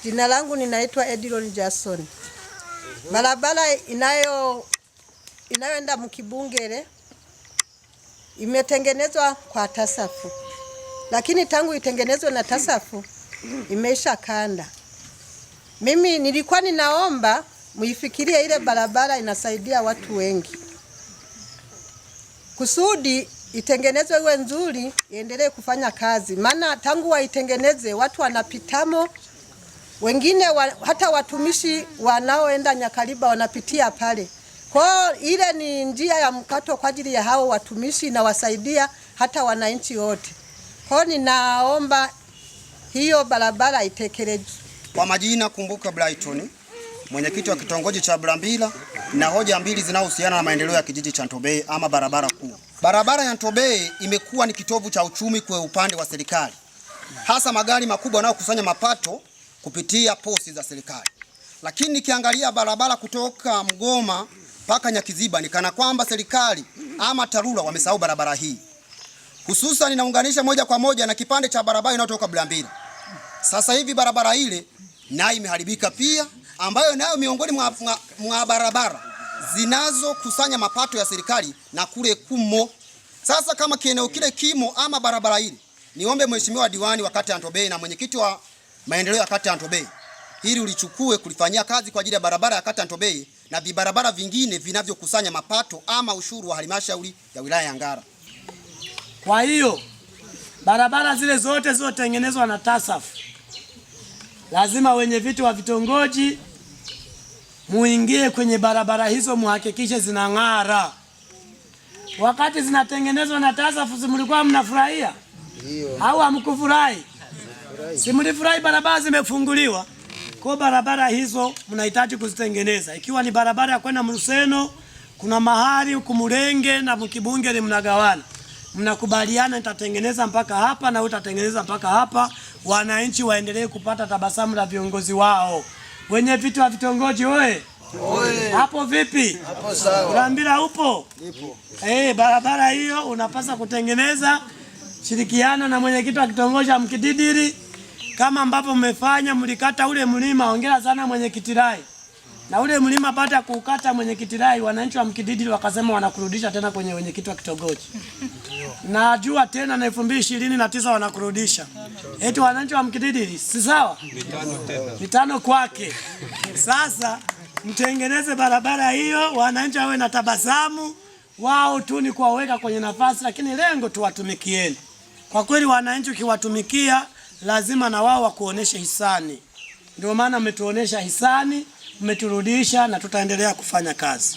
Jina langu ninaitwa Edilon Jason. Barabara inayoenda Mkibungere imetengenezwa kwa TASAFU. Lakini tangu itengenezwe na TASAFU imeisha kanda. Mimi nilikuwa ninaomba muifikirie ile barabara inasaidia watu wengi. Kusudi itengenezwe iwe nzuri, iendelee kufanya kazi. Maana tangu waitengeneze watu wanapitamo, wengine hata watumishi wanaoenda Nyakaliba wanapitia pale. Kwa ile ni njia ya mkato kwa ajili ya hao watumishi na wasaidia hata wananchi wote. Kwa ninaomba hiyo barabara itekelezwe. Kwa majina Kumbuka Brighton, mwenyekiti wa kitongoji cha Brambila, na hoja mbili zinazohusiana na maendeleo ya kijiji cha Ntobeye ama barabara kuu. Barabara ya Ntobeye imekuwa ni kitovu cha uchumi kwa upande wa serikali, hasa magari makubwa yanayokusanya mapato kupitia posi za serikali. Lakini nikiangalia barabara kutoka Mgoma mpaka Nyakiziba ni kana kwamba serikali ama TARURA wamesahau barabara hii. Hususan inaunganisha moja kwa moja na kipande cha barabara inayotoka Brambila. Sasa hivi barabara ile nayo imeharibika pia, ambayo nayo miongoni mwa barabara zinazokusanya mapato ya serikali na kule kumo. Sasa kama kieneo kile kimo ama barabara ile, niombe mheshimiwa diwani wa kata ya Ntobeye na mwenyekiti wa maendeleo ya kata ya Ntobeye, hili ulichukue kulifanyia kazi kwa ajili ya barabara ya kata ya Ntobeye na vibarabara vingine vinavyokusanya mapato ama ushuru wa halmashauri ya wilaya ya Ngara. Kwa hiyo barabara zile zote zilizotengenezwa na TASAFU lazima wenye viti wa vitongoji muingie kwenye barabara hizo, muhakikishe zinang'ara. Wakati zinatengenezwa na TASAFU mlikuwa mnafurahia au hamkufurahi? Si mlifurahi barabara zimefunguliwa? Kwa barabara hizo mnahitaji kuzitengeneza. Ikiwa ni barabara ya kwenda Mruseno, kuna mahali Kumurenge na Mkibungere mnagawana. Mnakubaliana nitatengeneza mpaka hapa na utatengeneza mpaka hapa, wananchi waendelee kupata tabasamu la viongozi wao. Wenye viti wa vitongoji oye. Hapo vipi? Hapo sawa. Brambila upo? Nipo. Barabara hiyo unapaswa kutengeneza, shirikiana na mwenyekiti wa kitongoji wa Mkididiri kama ambapo mmefanya, mlikata ule mlima. Hongera sana mwenyekiti Rai. Na ule mlima baada ya kukata mwenyekiti Rai, wananchi wa Mkididiri wakasema wanakurudisha tena kwenye mwenyekiti wa kitongoji. Najua tena na 2029 wanakurudisha. Eti wananchi wa Mkididiri, si sawa? Mitano kwake. Sasa mtengeneze barabara hiyo, wananchi wawe na tabasamu. Wao tu ni kuwaweka kwenye nafasi, lakini lengo tuwatumikieni. Kwa kweli wananchi ukiwatumikia lazima na wao wakuoneshe hisani. Ndio maana mmetuonesha hisani, mmeturudisha na tutaendelea kufanya kazi.